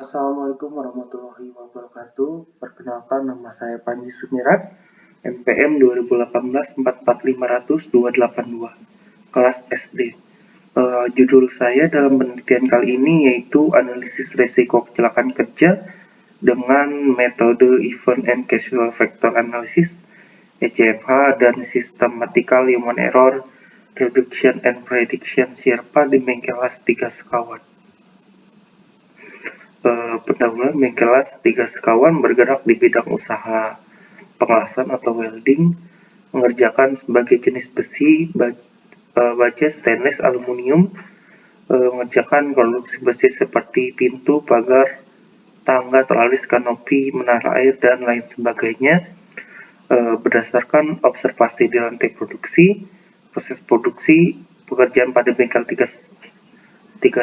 Assalamualaikum warahmatullahi wabarakatuh. Perkenalkan, nama saya Panji Sumirat, NPM 2018 44500 282, kelas SD. Judul saya dalam penelitian kali ini yaitu analisis resiko kecelakaan kerja dengan metode Event and Causal Factor Analysis (ECFH) dan Systematical Human Error Reduction and Prediction (SIRPA) di Mengkelas 3 sekawan. Pendahuluan, Mengkelas 3 sekawan bergerak di bidang usaha pengelasan atau welding, mengerjakan sebagai jenis besi, baja, stainless, aluminium, mengerjakan produksi besi seperti pintu, pagar, tangga, teralis, kanopi, menara air, dan lain sebagainya. Berdasarkan observasi di lantai produksi, proses produksi, pekerjaan pada bengkel 3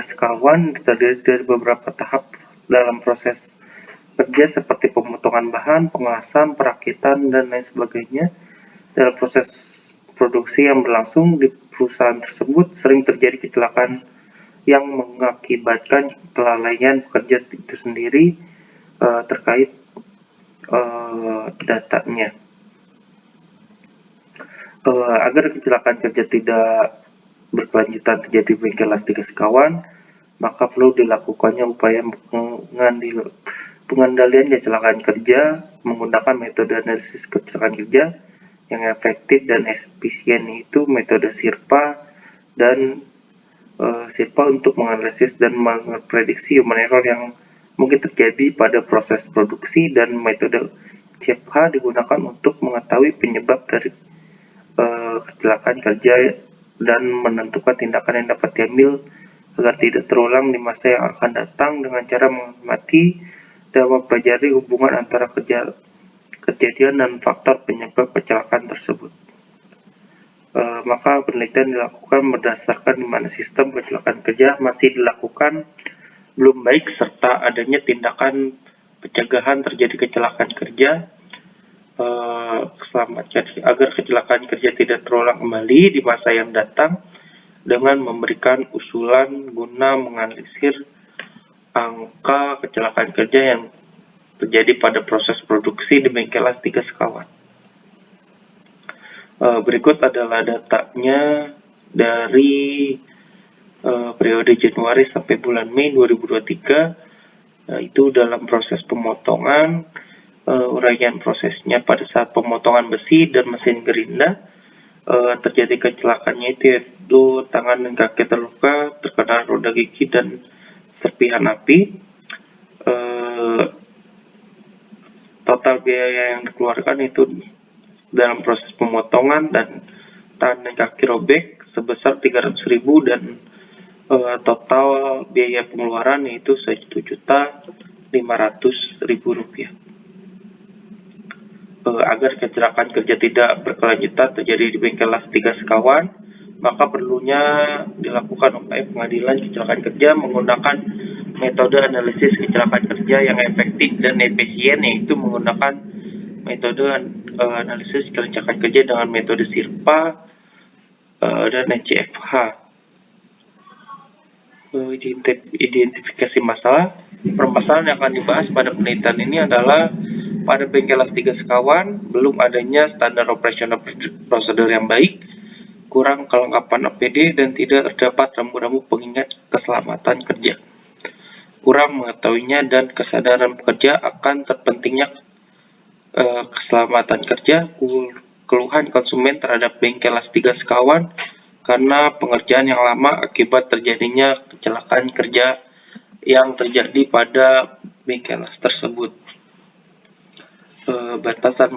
sekawan terdiri dari beberapa tahap dalam proses kerja seperti pemotongan bahan, pengelasan, perakitan, dan lain sebagainya. Dalam proses produksi yang berlangsung di perusahaan tersebut sering terjadi kecelakaan yang mengakibatkan kelalaian pekerja itu sendiri terkait datanya. Agar kecelakaan kerja tidak berkelanjutan terjadi di Mengkelas 3 sekawan, maka perlu dilakukannya upaya pengendalian kecelakaan kerja menggunakan metode analisis kecelakaan kerja yang efektif dan efisien, yaitu metode SIRPA dan SIRPA untuk menganalisis dan memprediksi human error yang mungkin terjadi pada proses produksi, dan metode CFH digunakan untuk mengetahui penyebab dari kecelakaan kerja dan menentukan tindakan yang dapat diambil agar tidak terulang di masa yang akan datang dengan cara mengamati dan mempelajari hubungan antara kejadian dan faktor penyebab kecelakaan tersebut. Maka penelitian dilakukan berdasarkan di mana sistem kecelakaan kerja masih dilakukan belum baik serta adanya tindakan pencegahan terjadi kecelakaan kerja agar kecelakaan kerja tidak terulang kembali di masa yang datang, dengan memberikan usulan guna menganalisis angka kecelakaan kerja yang terjadi pada proses produksi di Mengkelas 3 sekawan. Berikut adalah datanya dari periode Januari sampai bulan Mei 2023, yaitu dalam proses pemotongan, uraian prosesnya pada saat pemotongan besi dan mesin gerinda. Terjadi kecelakaannya yaitu tangan dan kaki terluka, terkena roda gigi dan serpihan api. Total biaya yang dikeluarkan itu dalam proses pemotongan dan tangan dan kaki robek sebesar 300.000, dan total biaya pengeluaran yaitu Rp1.500.000. Agar kecelakaan kerja tidak berkelanjutan terjadi di Mengkelas 3 sekawan, maka perlunya dilakukan upaya pengadilan kecelakaan kerja menggunakan metode analisis kecelakaan kerja yang efektif dan efisien, yaitu menggunakan metode analisis kecelakaan kerja dengan metode SIRPA dan ECFH. Identifikasi masalah. Permasalahan yang akan dibahas pada penelitian ini adalah pada Mengkelas 3 sekawan belum adanya standar operasional prosedur yang baik, kurang kelengkapan APD, dan tidak terdapat rambu-rambu pengingat keselamatan kerja. Kurang mengetahuinya dan kesadaran pekerja akan terpentingnya keselamatan kerja. Keluhan konsumen terhadap Mengkelas 3 sekawan karena pengerjaan yang lama akibat terjadinya kecelakaan kerja yang terjadi pada Mengkelas tersebut. Batasan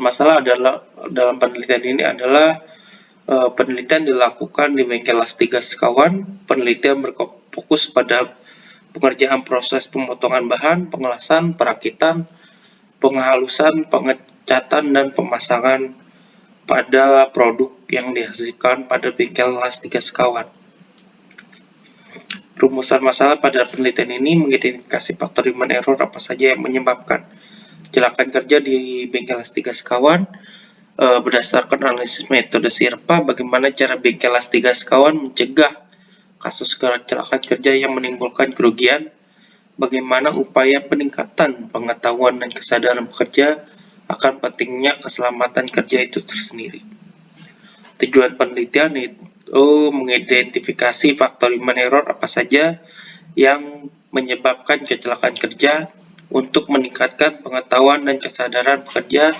masalah adalah dalam penelitian ini adalah penelitian dilakukan di Mengkelas 3 sekawan. Penelitian berfokus pada pengerjaan proses pemotongan bahan, pengelasan, perakitan, penghalusan, pengecatan, dan pemasangan pada produk yang dihasilkan pada Mengkelas 3 sekawan. Rumusan masalah pada penelitian ini mengidentifikasi faktor human error apa saja yang menyebabkan kecelakaan kerja di Mengkelas 3 sekawan. Berdasarkan analisis metode SIRPA, bagaimana cara Mengkelas 3 sekawan mencegah kasus kecelakaan kerja yang menimbulkan kerugian bagaimana upaya peningkatan pengetahuan dan kesadaran pekerja akan pentingnya keselamatan kerja itu tersendiri. Tujuan penelitian itu mengidentifikasi faktor human error apa saja yang menyebabkan kecelakaan kerja untuk meningkatkan pengetahuan dan kesadaran pekerja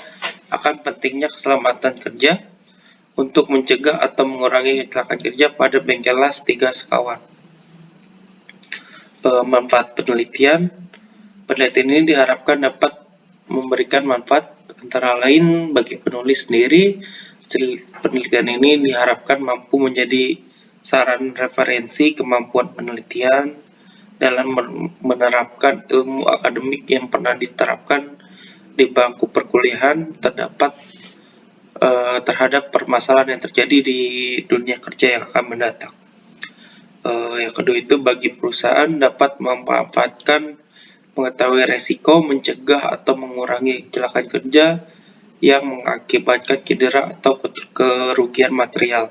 akan pentingnya keselamatan kerja untuk mencegah atau mengurangi kecelakaan kerja pada bengkel las 3 sekawan. Manfaat penelitian ini diharapkan dapat memberikan manfaat antara lain bagi penulis sendiri. Penelitian ini diharapkan mampu menjadi saran referensi kemampuan penelitian dalam menerapkan ilmu akademik yang pernah diterapkan di bangku perkuliahan terhadap permasalahan yang terjadi di dunia kerja yang akan mendatang. Yang kedua itu bagi perusahaan dapat memanfaatkan mengetahui resiko, mencegah atau mengurangi kecelakaan kerja yang mengakibatkan cedera atau kerugian material.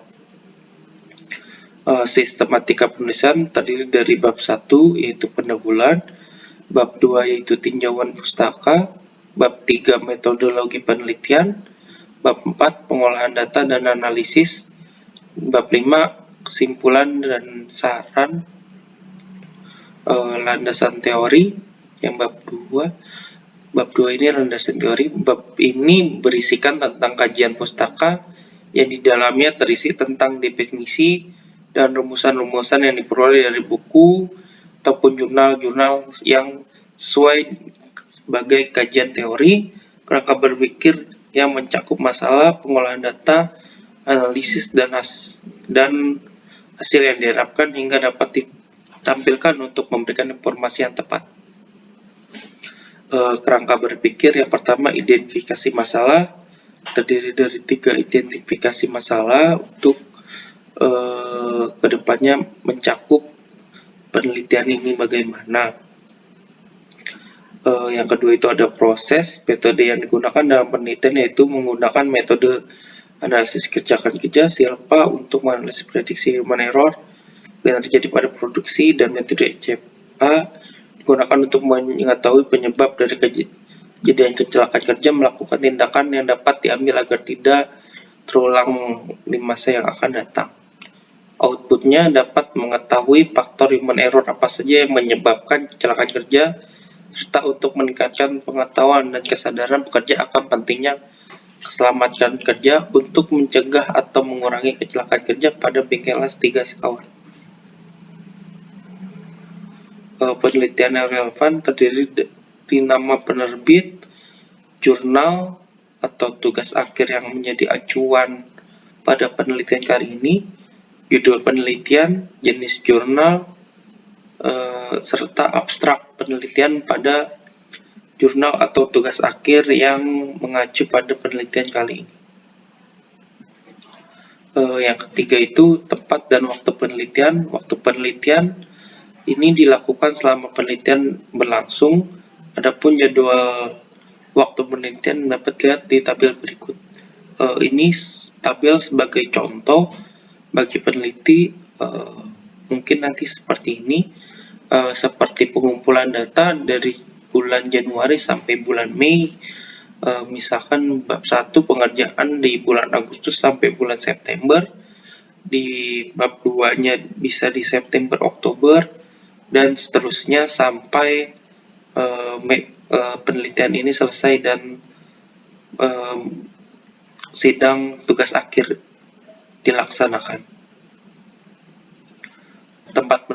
Sistematika penulisan terdiri dari bab 1 yaitu pendahuluan, bab 2 yaitu tinjauan pustaka, bab 3 metodologi penelitian, bab 4 pengolahan data dan analisis, bab 5 kesimpulan dan saran, landasan teori, yang bab 2 ini landasan teori. Bab ini berisikan tentang kajian pustaka yang di dalamnya terisi tentang definisi dan rumusan-rumusan yang diperoleh dari buku ataupun jurnal-jurnal yang sesuai sebagai kajian teori, kerangka berpikir yang mencakup masalah, pengolahan data, analisis dan hasil yang diharapkan hingga dapat ditampilkan untuk memberikan informasi yang tepat. Kerangka berpikir yang pertama identifikasi masalah, terdiri dari 3 identifikasi masalah untuk kedepannya mencakup penelitian ini bagaimana. Yang kedua itu ada proses. Metode yang digunakan dalam penelitian yaitu menggunakan metode analisis kecelakaan kerja SIRPA untuk menganalisis prediksi human error yang terjadi pada produksi, dan metode ECPA digunakan untuk mengetahui penyebab dari kejadian kecelakaan kerja, melakukan tindakan yang dapat diambil agar tidak terulang di masa yang akan datang. Outputnya dapat mengetahui faktor human error apa saja yang menyebabkan kecelakaan kerja, serta untuk meningkatkan pengetahuan dan kesadaran pekerja akan pentingnya keselamatan kerja untuk mencegah atau mengurangi kecelakaan kerja pada bengkel las 3 sekawan. Penelitian yang relevan terdiri dari nama penerbit, jurnal atau tugas akhir yang menjadi acuan pada penelitian kali ini, judul penelitian, jenis jurnal, serta abstrak penelitian pada jurnal atau tugas akhir yang mengacu pada penelitian kali ini. Yang ketiga itu tempat dan waktu penelitian. Waktu penelitian ini dilakukan selama penelitian berlangsung. Adapun jadwal waktu penelitian dapat dilihat di tabel berikut. Ini tabel sebagai contoh bagi peneliti, mungkin nanti seperti ini, seperti pengumpulan data dari bulan Januari sampai bulan Mei. Misalkan bab 1 pengerjaan di bulan Agustus sampai bulan September, di bab 2-nya bisa di September Oktober, dan seterusnya sampai penelitian ini selesai dan sidang tugas akhir dilaksanakan. Tempat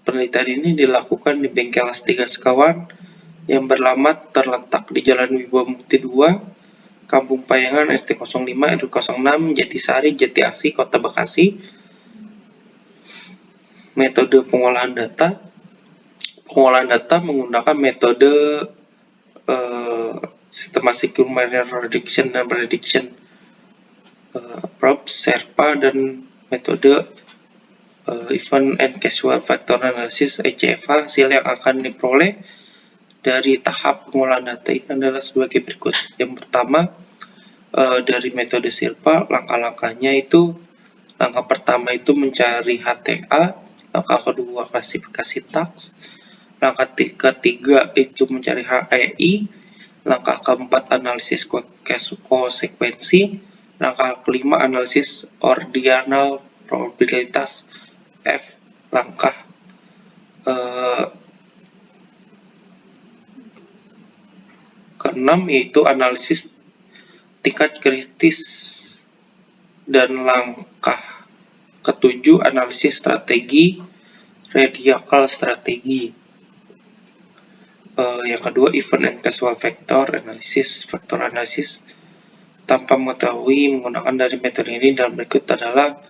penelitian ini dilakukan di bengkel las 3 sekawan yang beralamat terletak di Jalan Wibawa Mukti 2, Kampung Payangan, RT 05 RW 06, Jatisari, Jati Asih, Kota Bekasi. Metode pengolahan data menggunakan metode Systematic Human Error Prediction dan Prediction Approach SERPA, dan metode Event and Causal Factor Analysis ECFA. Hasil yang akan diperoleh dari tahap pengolahan data ini adalah sebagai berikut. Yang pertama, dari metode SERPA, langkah-langkahnya itu, langkah pertama itu mencari HTA, langkah kedua klasifikasi task, Langkah ketiga itu mencari HEI. Langkah keempat analisis konsekuensi. Langkah kelima analisis ordinal probabilitas F. Langkah keenam yaitu analisis tingkat kritis, dan langkah ketujuh analisis strategi radical strategi. Yang kedua event and causal factor analisis. Faktor analisis tanpa mengetahui menggunakan dari metode ini dalam berikut adalah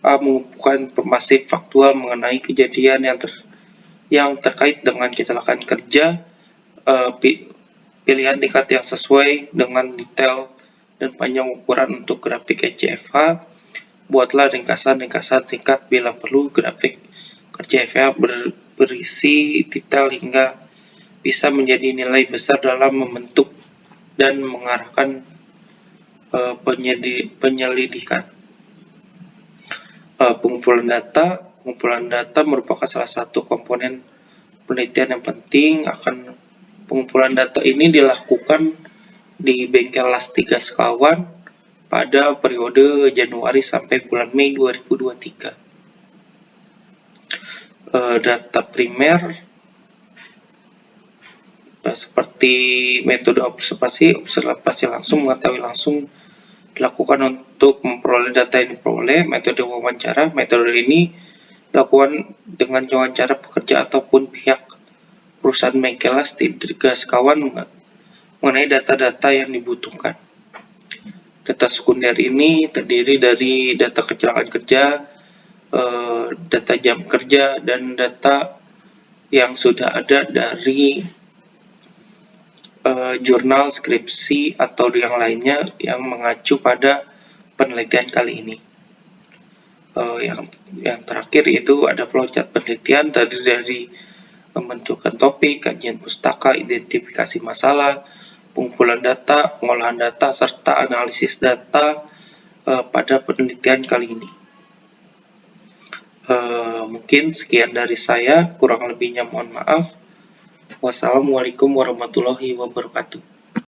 A. Mengumpulkan informasi faktual mengenai kejadian yang terkait dengan kecelakaan kerja. Pilihan tingkat yang sesuai dengan detail dan panjang ukuran untuk grafik ECFH. Buatlah ringkasan-ringkasan singkat bila perlu. Grafik ECFH berisi detail hingga bisa menjadi nilai besar dalam membentuk dan mengarahkan penyelidikan. Pengumpulan data merupakan salah satu komponen penelitian yang penting. Pengumpulan data ini dilakukan di bengkel las 3 sekawan pada periode Januari sampai bulan Mei 2023. Data primer seperti metode observasi langsung, mengetahui langsung dilakukan untuk memperoleh data yang diperoleh. Metode wawancara, metode ini dilakukan dengan wawancara pekerja ataupun pihak perusahaan bengkel las 3 sekawan mengenai data-data yang dibutuhkan. Data sekunder ini terdiri dari data kecelakaan kerja, data jam kerja, dan data yang sudah ada dari jurnal, skripsi, atau yang lainnya yang mengacu pada penelitian kali ini. Yang terakhir itu ada flowchart penelitian terdiri dari pembentukan topik, kajian pustaka, identifikasi masalah, pengumpulan data, pengolahan data, serta analisis data pada penelitian kali ini. Mungkin sekian dari saya, kurang lebihnya mohon maaf. Wassalamualaikum warahmatullahi wabarakatuh.